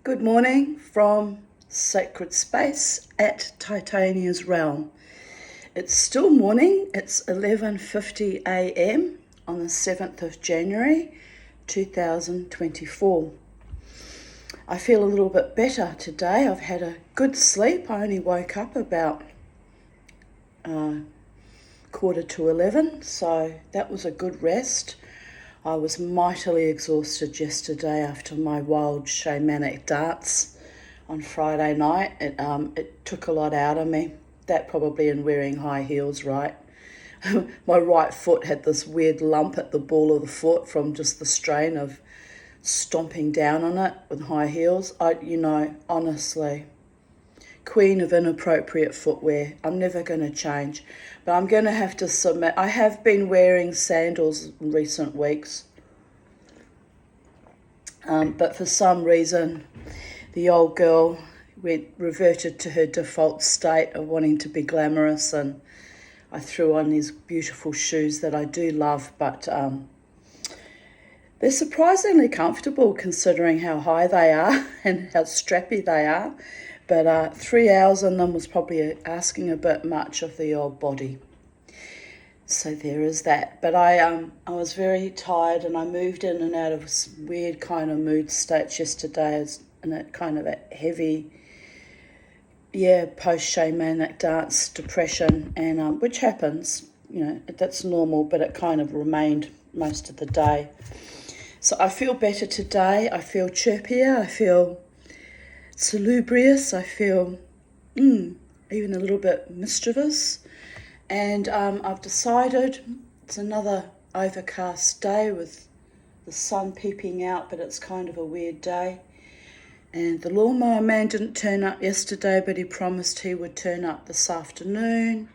Good morning from Sacred Space at Titania's Realm. It's still morning, it's 11:50 a.m. on the 7th of January 2024. I feel a little bit better today. I've had a good sleep. I only woke up about 10:45, so that was a good rest. I was mightily exhausted yesterday after my wild shamanic dance on Friday night. It took a lot out of me. That probably in wearing high heels, right? My right foot had this weird lump at the ball of the foot from just the strain of stomping down on it with high heels. Honestly, queen of inappropriate footwear. I'm never going to change, but I'm going to have to submit. I have been wearing sandals in recent weeks, but for some reason, the old girl reverted to her default state of wanting to be glamorous, and I threw on these beautiful shoes that I do love, but they're surprisingly comfortable considering how high they are and how strappy they are. But 3 hours in them was probably asking a bit much of the old body. So there is that. But I was very tired, and I moved in and out of weird kind of mood states yesterday, in a kind of a heavy, post-shamanic dance depression, and which happens, that's normal, but it kind of remained most of the day. So I feel better today. I feel chirpier. I feel salubrious. I feel even a little bit mischievous. And I've decided it's another overcast day with the sun peeping out, but it's kind of a weird day. And the lawnmower man didn't turn up yesterday, but he promised he would turn up this afternoon.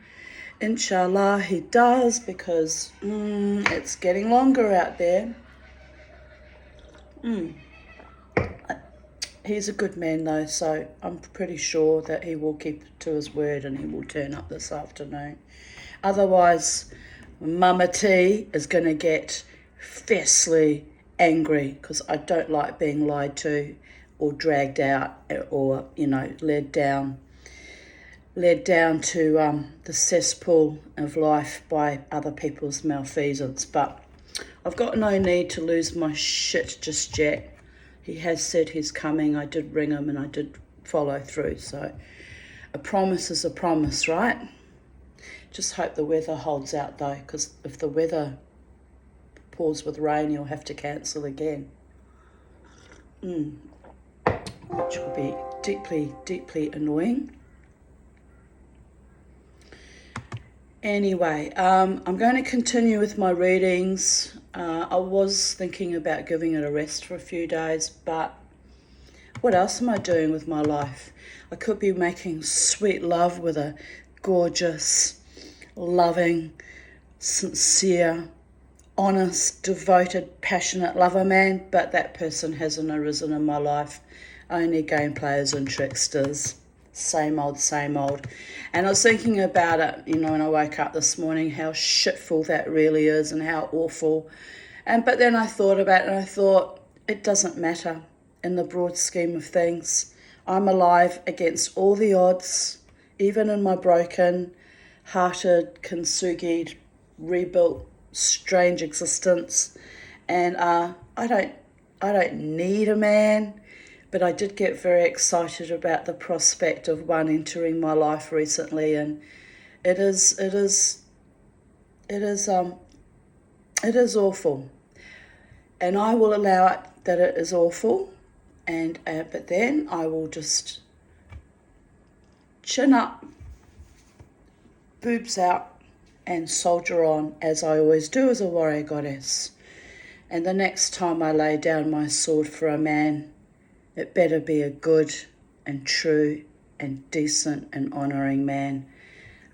Inshallah he does, because it's getting longer out there. He's a good man though, so I'm pretty sure that he will keep to his word and he will turn up this afternoon. Otherwise, Mama T is going to get fiercely angry, because I don't like being lied to or dragged out or, led down to the cesspool of life by other people's malfeasance. But I've got no need to lose my shit just yet. He has said he's coming. I did ring him and I did follow through. So a promise is a promise, right? Just hope the weather holds out though, because if the weather pours with rain, you'll have to cancel again. Which will be deeply, deeply annoying. Anyway, I'm going to continue with my readings. I was thinking about giving it a rest for a few days, but what else am I doing with my life? I could be making sweet love with a gorgeous, loving, sincere, honest, devoted, passionate lover man, but that person hasn't arisen in my life. Only game players and tricksters. Same old, same old. And I was thinking about it, when I woke up this morning, how shitful that really is and how awful. But then I thought about it and I thought, it doesn't matter in the broad scheme of things. I'm alive against all the odds, even in my broken, hearted, kintsugi'd, rebuilt, strange existence. And I don't need a man. But I did get very excited about the prospect of one entering my life recently, and it is awful, and I will allow it that it is awful, and but then I will just chin up, boobs out, and soldier on, as I always do as a warrior goddess. And the next time I lay down my sword for a man, it better be a good and true and decent and honouring man.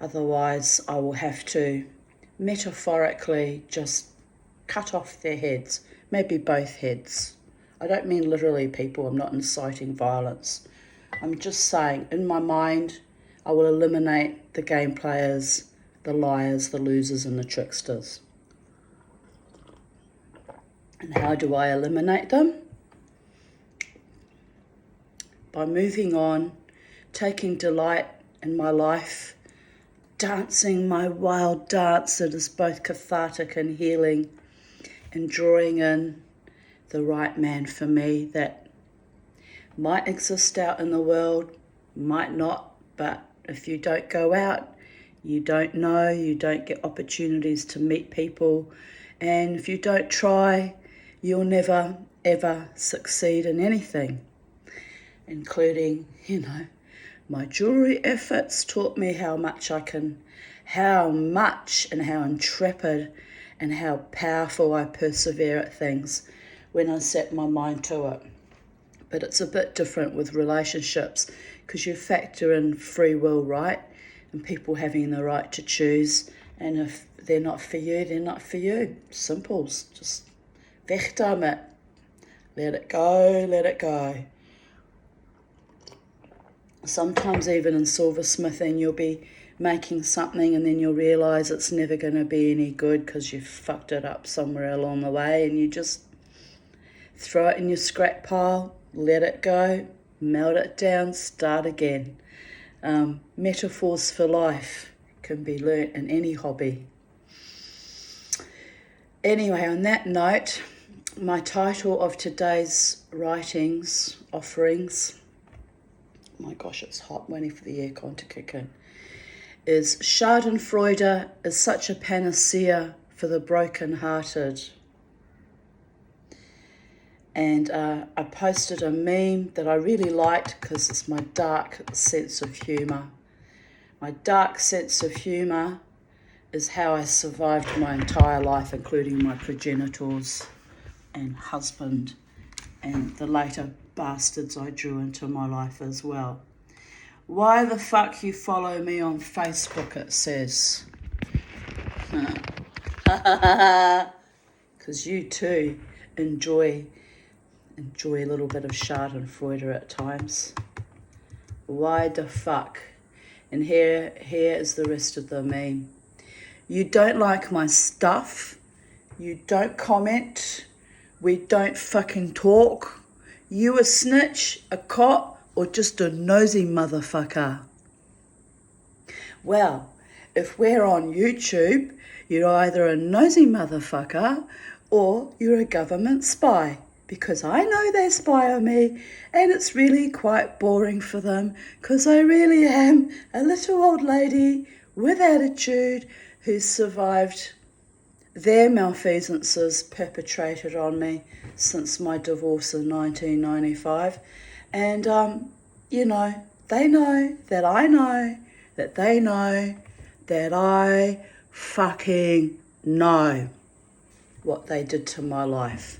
Otherwise, I will have to metaphorically just cut off their heads, maybe both heads. I don't mean literally, people. I'm not inciting violence. I'm just saying, in my mind, I will eliminate the game players, the liars, the losers, and the tricksters. And how do I eliminate them? by moving on, taking delight in my life, dancing my wild dance that is both cathartic and healing, and drawing in the right man for me that might exist out in the world, might not, but if you don't go out, you don't know, you don't get opportunities to meet people, and if you don't try, you'll never ever succeed in anything, including, my jewellery efforts taught me how much and how intrepid and how powerful I persevere at things when I set my mind to it. But it's a bit different with relationships because you factor in free will, right? And people having the right to choose. And if they're not for you, they're not for you. Simples. Just weg daarmee. Let it go, let it go. Sometimes even in silversmithing, you'll be making something and then you'll realise it's never going to be any good because you fucked it up somewhere along the way, and you just throw it in your scrap pile, let it go, melt it down, start again. Metaphors for life can be learnt in any hobby. Anyway, on that note, my title of today's offerings, my gosh, it's hot, waiting for the aircon to kick in, is Schadenfreude is such a panacea for the broken-hearted. And I posted a meme that I really liked because it's my dark sense of humour. My dark sense of humour is how I survived my entire life, including my progenitors and husband and the later bastards I drew into my life as well. Why the fuck you follow me on Facebook, it says. Because you too enjoy a little bit of Schadenfreude at times. Why the fuck? And here is the rest of the meme. You don't like my stuff. You don't comment. We don't fucking talk. You a snitch, a cop, or just a nosy motherfucker? Well, if we're on YouTube, you're either a nosy motherfucker or you're a government spy. Because I know they spy on me, and it's really quite boring for them, because I really am a little old lady with attitude who's survived their malfeasances perpetrated on me since my divorce in 1995. And, they know that I know that they know that I fucking know what they did to my life.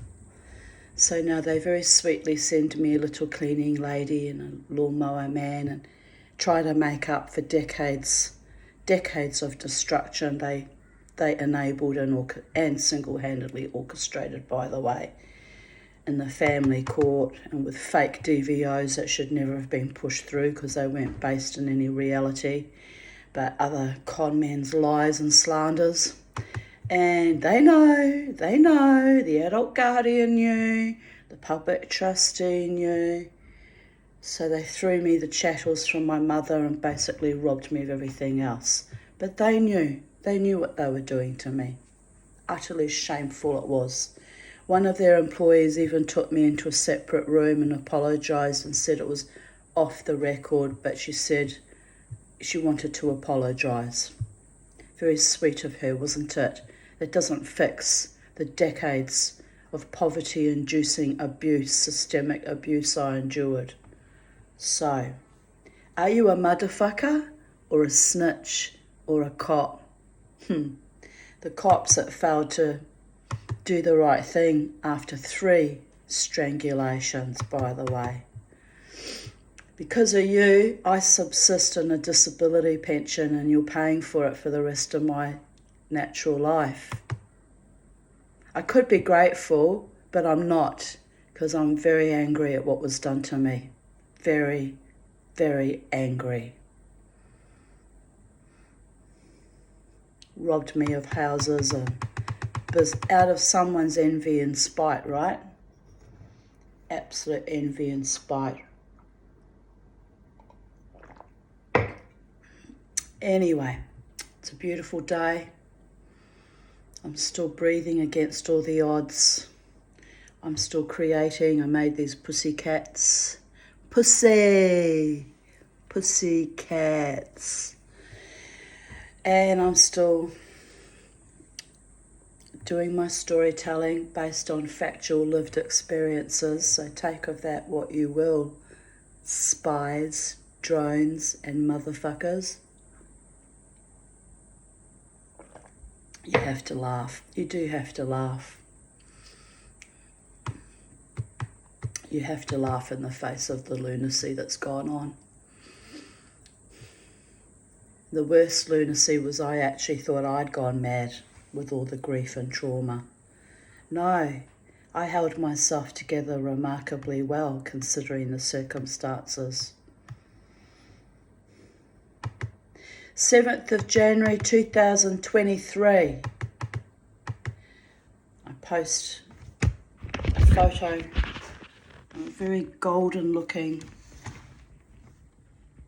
So now they very sweetly send me a little cleaning lady and a lawnmower man and try to make up for decades of destruction they enabled and single-handedly orchestrated, by the way, in the family court and with fake DVOs that should never have been pushed through because they weren't based in any reality, but other con men's lies and slanders. And they know, the adult guardian knew, the public trustee knew. So they threw me the chattels from my mother and basically robbed me of everything else. But they knew what they were doing to me. Utterly shameful it was. One of their employees even took me into a separate room and apologised and said it was off the record, but she said she wanted to apologise. Very sweet of her, wasn't it? It doesn't fix the decades of poverty-inducing abuse, systemic abuse I endured. So, are you a motherfucker or a snitch or a cop? The cops that failed to do the right thing after 3 strangulations, by the way. Because of you, I subsist on a disability pension and you're paying for it for the rest of my natural life. I could be grateful, but I'm not, because I'm very angry at what was done to me. Very, very angry. Robbed me of houses and out of someone's envy and spite, right? Absolute envy and spite. Anyway, it's a beautiful day. I'm still breathing against all the odds. I'm still creating. I made these pussy cats. Pussy cats. And I'm still doing my storytelling based on factual lived experiences. So take of that what you will, spies, drones, and motherfuckers. You have to laugh. You do have to laugh. You have to laugh in the face of the lunacy that's gone on. The worst lunacy was I actually thought I'd gone mad with all the grief and trauma. No, I held myself together remarkably well considering the circumstances. 7th of January 2023. I post a photo, very golden looking,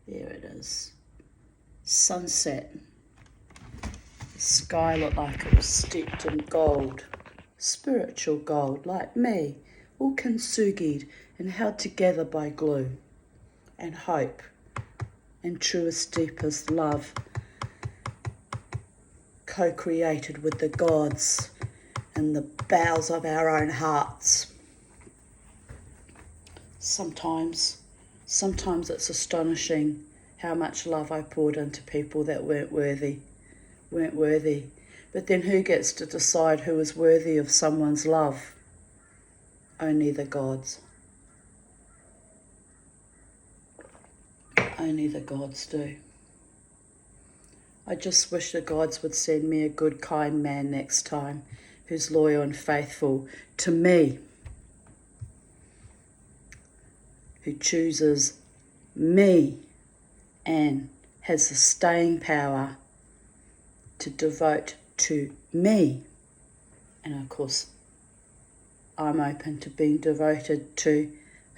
there it is, sunset. The sky looked like it was steeped in gold, spiritual gold, like me, all kintsugied and held together by glue and hope and truest, deepest love, co-created with the gods in the bowels of our own hearts. Sometimes it's astonishing how much love I poured into people that weren't worthy. But then who gets to decide who is worthy of someone's love? Only the gods. Only the gods do. I just wish the gods would send me a good, kind man next time who's loyal and faithful to me, who chooses me and has the staying power to devote to me. And of course, I'm open to being devoted to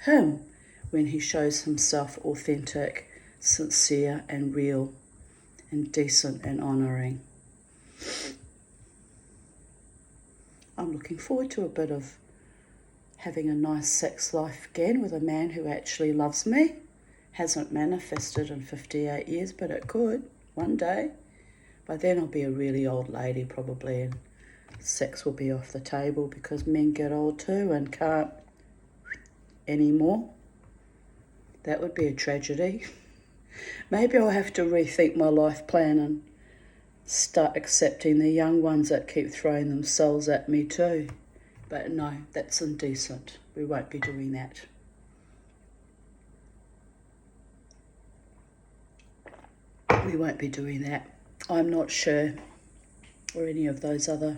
him when he shows himself authentic, sincere and real and decent and honouring. I'm looking forward to a bit of having a nice sex life again with a man who actually loves me. Hasn't manifested in 58 years, but it could one day. By then I'll be a really old lady probably, and sex will be off the table because men get old too and can't anymore. That would be a tragedy. Maybe I'll have to rethink my life plan and start accepting the young ones that keep throwing themselves at me too. But no, that's indecent. We won't be doing that. We won't be doing that. I'm not sure, or any of those other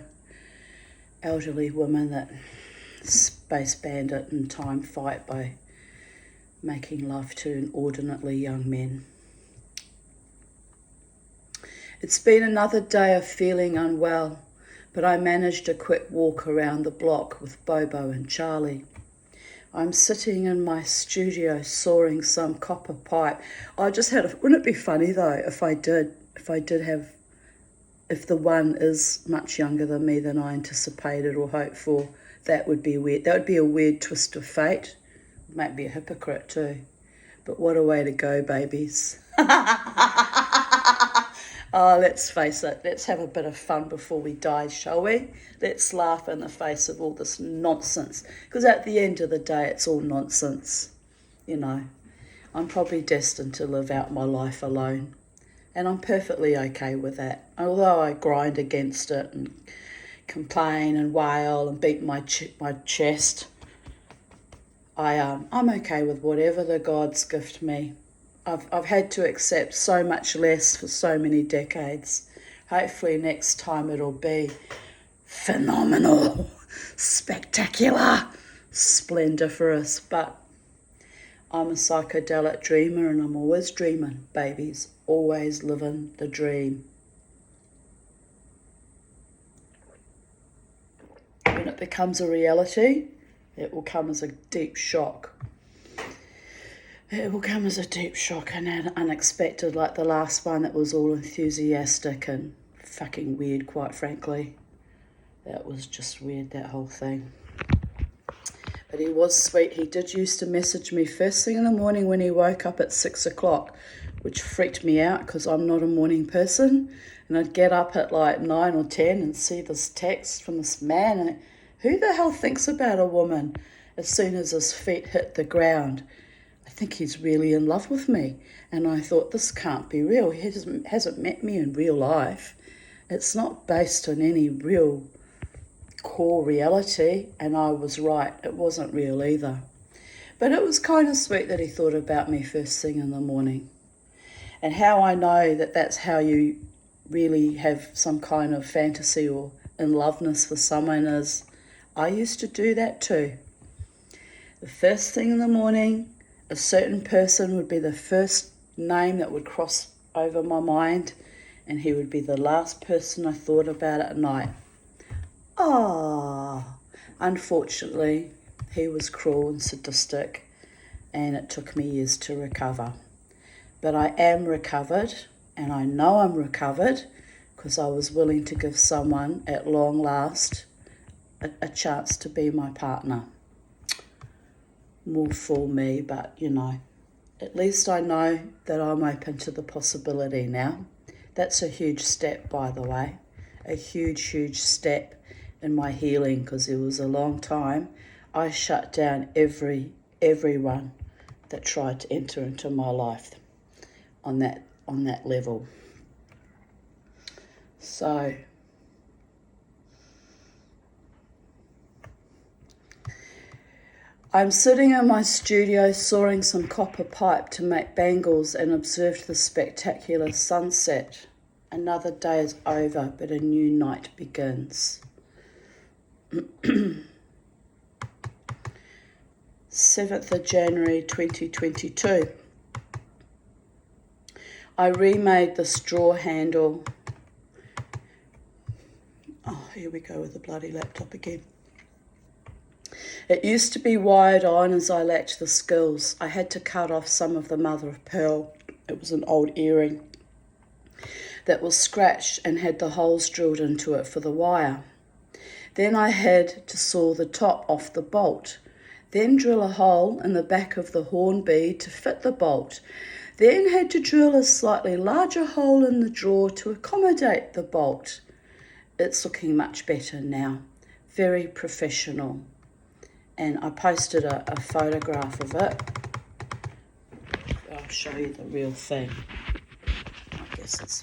elderly women that space bandit and time fight by making love to inordinately young men. It's been another day of feeling unwell, but I managed a quick walk around the block with Bobo and Charlie. I'm sitting in my studio sawing some copper pipe. Wouldn't it be funny though if the one is much younger than me than I anticipated or hoped for? That would be weird. That would be a weird twist of fate. Might be a hypocrite too. But what a way to go, babies. Oh, let's face it. Let's have a bit of fun before we die, shall we? Let's laugh in the face of all this nonsense. Because at the end of the day, it's all nonsense. You know, I'm probably destined to live out my life alone. And I'm perfectly okay with that. Although I grind against it and complain and wail and beat my chest, I'm okay with whatever the gods gift me. I've had to accept so much less for so many decades. Hopefully next time it'll be phenomenal, spectacular, splendiferous. But I'm a psychedelic dreamer and I'm always dreaming, babies. Always living the dream. When it becomes a reality, it will come as a deep shock. It will come as a deep shock and unexpected, like the last one that was all enthusiastic and fucking weird, quite frankly. That was just weird, that whole thing. But he was sweet. He did used to message me first thing in the morning when he woke up at 6 o'clock, which freaked me out because I'm not a morning person. And I'd get up at like 9 or 10 and see this text from this man. And who the hell thinks about a woman as soon as his feet hit the ground? I think he's really in love with me. And I thought, this can't be real. He hasn't met me in real life. It's not based on any real core reality. And I was right. It wasn't real either. But it was kind of sweet that he thought about me first thing in the morning. And how I know that that's how you really have some kind of fantasy or in loveness for someone is, I used to do that too. The first thing in the morning, a certain person would be the first name that would cross over my mind, and he would be the last person I thought about at night. Unfortunately, he was cruel and sadistic, and it took me years to recover. But I am recovered, and I know I'm recovered because I was willing to give someone at long last a chance to be my partner. More for me, but you know, at least I know that I'm open to the possibility now. That's a huge step, by the way, a huge, huge step in my healing, because it was a long time I shut down everyone that tried to enter into my life on that level. So I'm sitting in my studio sawing some copper pipe to make bangles and observed the spectacular sunset. Another day is over, but a new night begins. 7th of January 2022. I remade the straw handle. Oh, here we go with the bloody laptop again. It used to be wired on as I lacked the skills. I had to cut off some of the mother of pearl. It was an old earring that was scratched and had the holes drilled into it for the wire. Then I had to saw the top off the bolt. Then drill a hole in the back of the horn bead to fit the bolt. Then had to drill a slightly larger hole in the drawer to accommodate the bolt. It's looking much better now. Very professional. And I posted a photograph of it. I'll show you the real thing. I guess it's